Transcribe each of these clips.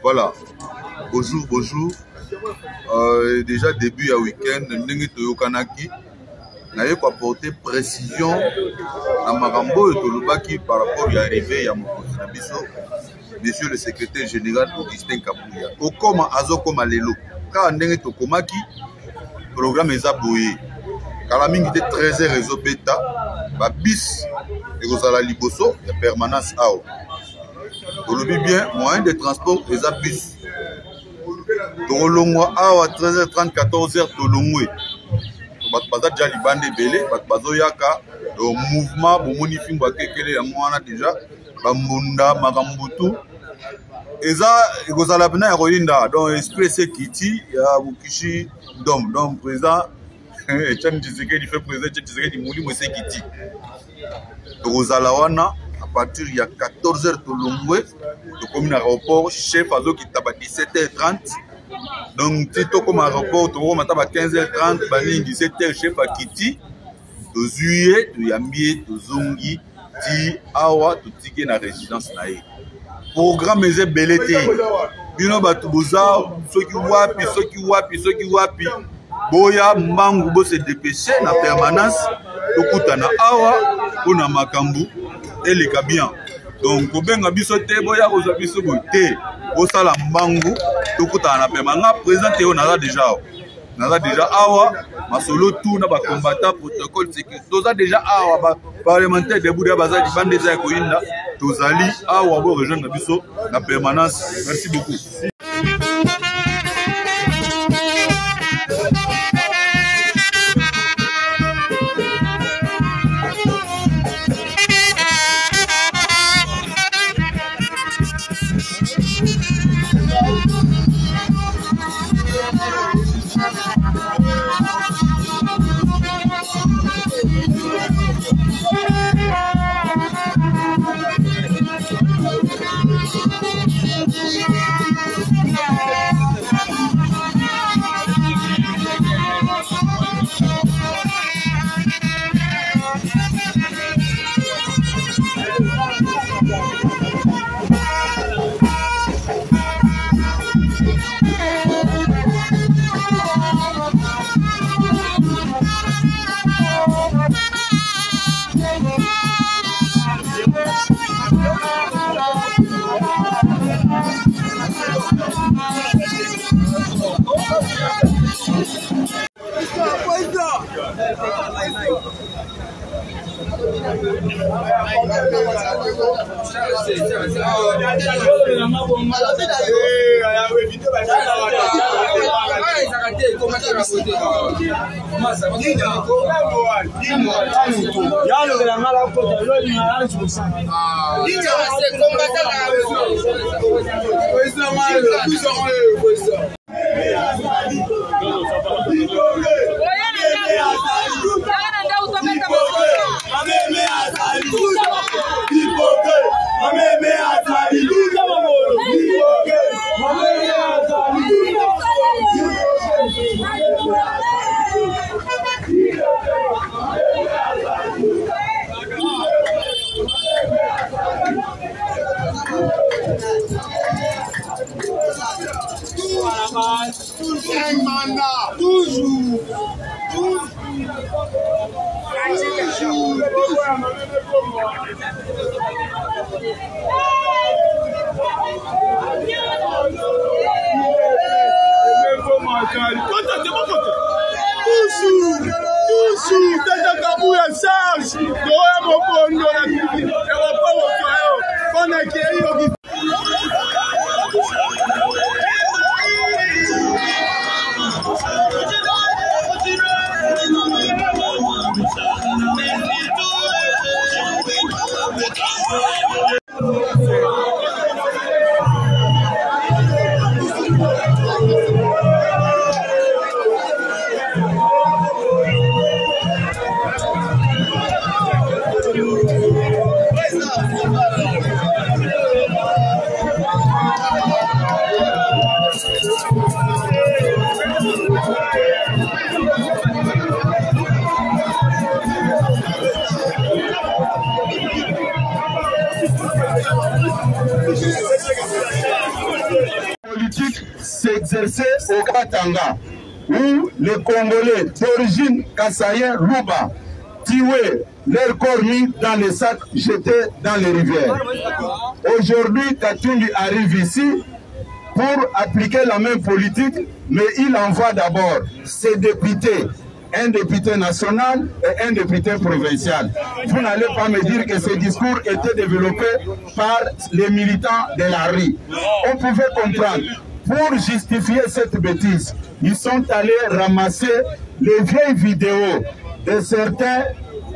Voilà. Bonjour, bonjour. Déjà début à week-end, Ndenge Toyokanaki. N'a pas apporté précision à Marambo et Tolobaki par rapport à l'arrivée à Mokosi. Monsieur le secrétaire général Augustin Kabouya. Okoma Azokoma Lelo. Quand Ndenge Tokomaki, programme est aboué. Kalaming était 13h réseau bêta. Bis et Rosala Liboso, il y a permanence à eau. Tolobi bien, moyen de transport les abus. Tolongwa à 13h30, 14h, Tolongwe. Baza déjà libande belé, bazo yaka, le mouvement, bomoni film bakekele ya mwana déjà, bambunda, makambutu. Eza, Rosala bina yakoyinda, donc esprit sekiti, ya bukishi, donc président, Etienne Tshisekedi fait président, Etienne Tshisekedi mouli mo sekiti. Rosala wana, à partir il y a 14h Tolongwe, de commune aéroport, chef Azo qui taba 17h30. Donc, si tu comme aéroport, tu vas à 15h30, 17h, chef à Kiti, tu juillet, tu yambier, tu zongi, tu awa, tu tige na résidence nae. Programme est belleté. Bino batubuza, ceux qui wapi, boya, mangu, bo se dépêcher na permanence, tu kutana awa, kuna makambu, et les bien. Donc, kobenga biso te, boya, koza biso bote. Au sala mbangu tokuta na pema nga présenté on a déjà awa masolo tout na ba combattant protocole sécurité toza déjà awa ba parlementaire de Bouddha bazali bande za ko inda tozali awa bo rejoindre biso na permanence. Merci beaucoup. exercé au Katanga, où les Congolais d'origine kassaïen Luba tuaient leurs corps mis dans les sacs jetés dans les rivières. Aujourd'hui, Katumbi arrive ici pour appliquer la même politique, mais il envoie d'abord ses députés, un député national et un député provincial. Vous n'allez pas me dire que ces discours étaient développés par les militants de la rue. On pouvait comprendre. Pour justifier cette bêtise, ils sont allés ramasser les vieilles vidéos de certains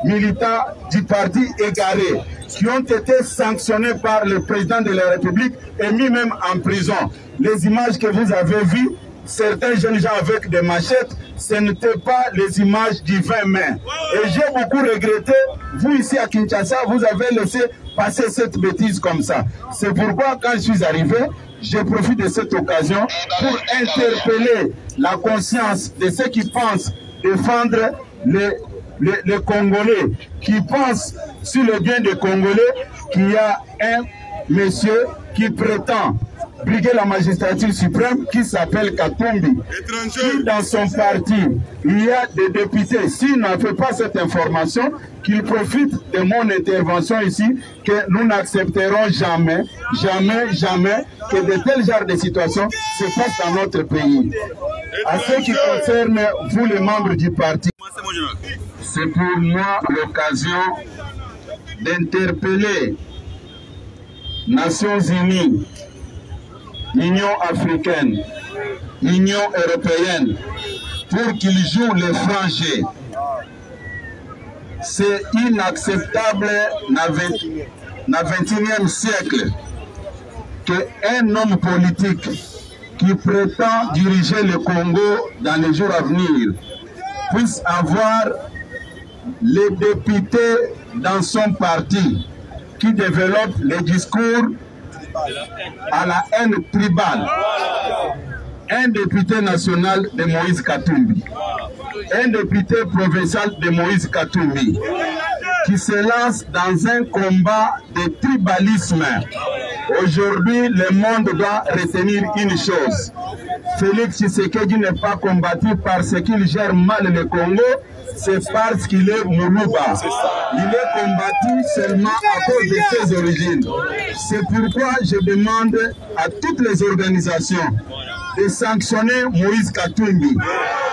militants du parti égaré qui ont été sanctionnés par le président de la République et mis même en prison. Les images que vous avez vues, certains jeunes gens avec des machettes, ce n'étaient pas les images du 20 mai. Et j'ai beaucoup regretté, vous ici à Kinshasa, vous avez laissé passer cette bêtise comme ça. C'est pourquoi quand je suis arrivé, je profite de cette occasion pour interpeller la conscience de ceux qui pensent défendre les Congolais, qui pensent sur le bien des Congolais, qu'il y a un monsieur qui prétend briguer la magistrature suprême qui s'appelle Katumbi. Qui dans son parti, il y a des députés, s'il n'a fait pas cette information, qu'il profite de mon intervention ici, que nous n'accepterons jamais, jamais, jamais que de tels genres de situations se passent dans notre pays. À ce qui concerne vous les membres du parti, c'est pour moi l'occasion d'interpeller Nations Unies, Union africaine, Union européenne, pour qu'ils jouent les francs jeux. C'est inacceptable dans le XXIe siècle qu'un homme politique qui prétend diriger le Congo dans les jours à venir puisse avoir les députés dans son parti qui développent les discours à la haine tribale. Un député national de Moïse Katumbi, un député provincial de Moïse Katumbi, qui se lance dans un combat de tribalisme. Aujourd'hui, le monde doit retenir une chose. Félix Tshisekedi n'est pas combattu parce qu'il gère mal le Congo, c'est parce qu'il est Moulouba. Il est combattu seulement à cause de ses origines. C'est pourquoi je demande à toutes les organisations de sanctionner Moïse Katumbi.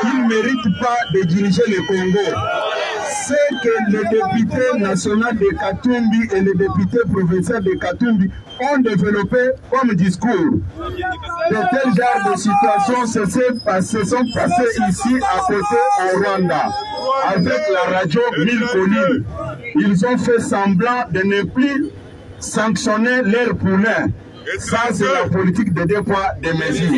Il ne mérite pas de diriger le Congo. C'est que le député national de Katumbi et le député provincial de Katumbi ont développé comme discours. De tels genres de situations se sont passées ici à côté au Rwanda. Avec la radio 1000 collines, ils ont fait semblant de ne plus sanctionner leurs poulains. Ça, c'est la politique de deux poids, deux mesures.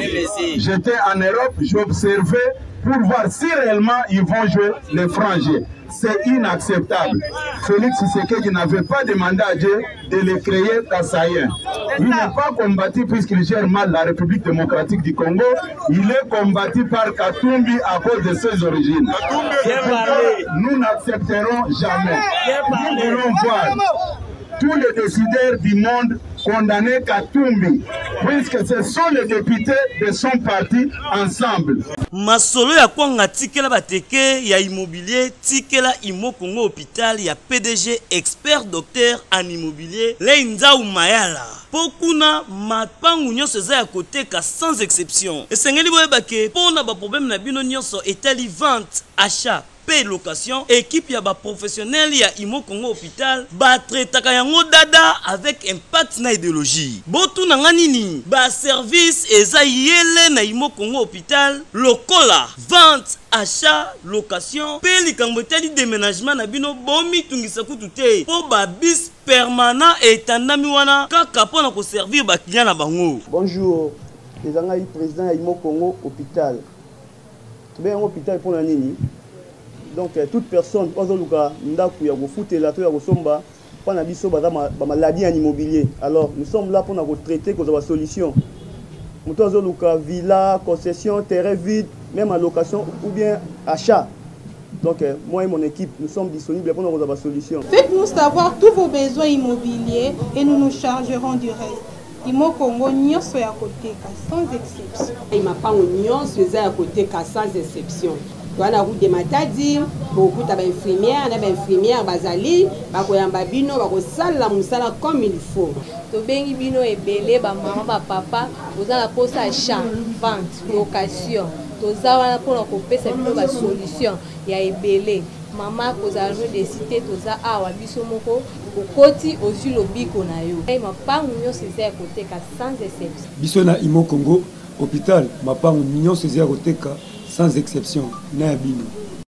J'étais en Europe, j'observais pour voir si réellement ils vont jouer les francs jeux. C'est inacceptable. Félix Tshisekedi n'avait pas demandé à Dieu de le créer kassaïen. Il n'est pas combattu puisqu'il gère mal la République démocratique du Congo. Il est combattu par Katumbi à cause de ses origines. Nous n'accepterons jamais. Nous voulons voir tous les décideurs du monde condamner Katumbi, puisque ce sont les députés de son parti ensemble. Masolo ya kwanga tikela bateke ya immobilier tikela Imo Congo hôpital ya PDG expert docteur en immobilier Leinza Umayala. Pokuna mapangu nyonso za ya koteka sans exception. Esengeli boyeba ke pona ba problème na bino nyonso etali vente, achat, paie location, équipe ya ba professionnel ya Imo Congo hôpital ba traitaka yango dada avec impact na idéologie. Botu na nganini ba service eza yele na Imo Congo hôpital lokola vente, achat, location, paie likambo tali déménagement na bino bomi tungisa kutu te po ba bis permanent etandami wana kaka pona ko servir ba client na bango. Bonjour, les angai président Imo Congo hôpital. Tu bien hôpital pour la nini. Donc toute personne ozoluka ndaku ya kofutela to ya kosomba pana biso baza ba maladie en immobilier. Alors nous sommes là pour nous traiter cause de solution. Nous ozoluka villa, concession, terrain vide, même en location ou bien achat. Donc moi et mon équipe nous sommes disponibles pour nous solution. Faites-nous savoir tous vos besoins immobiliers et nous nous chargerons du reste. Imo Congo nyonso ya koteka sans exception. Mapango nyonso eza ya koteka sans exception. Wana route de Matadi, beaucoup d'infirmières, d'infirmières bazali, bakoyamba bino, bakosala musala comme il faut. Tobengi bino ebele ba maman ba papa, ozala posa achat, vente, location. Toza wana pona kopesa bino ba solution ya ebele. Mama kozala no de cité toza awa biso moko okoti ozwi lobiko na yo. Mapango nyonso eza ya koteka sans exception. Biso na Imo Congo hôpital mapango nyonso eza ya koteka sans exception na ya bino.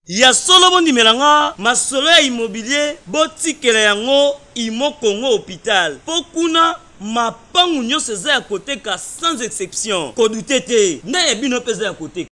Ya solo bondimelanga masolo ya immobilier botikela yango Imo Congo hôpital. Pokuna mapango nyonso eza ya koteka sans exception. Kodutete na ya bino peza ya koteka.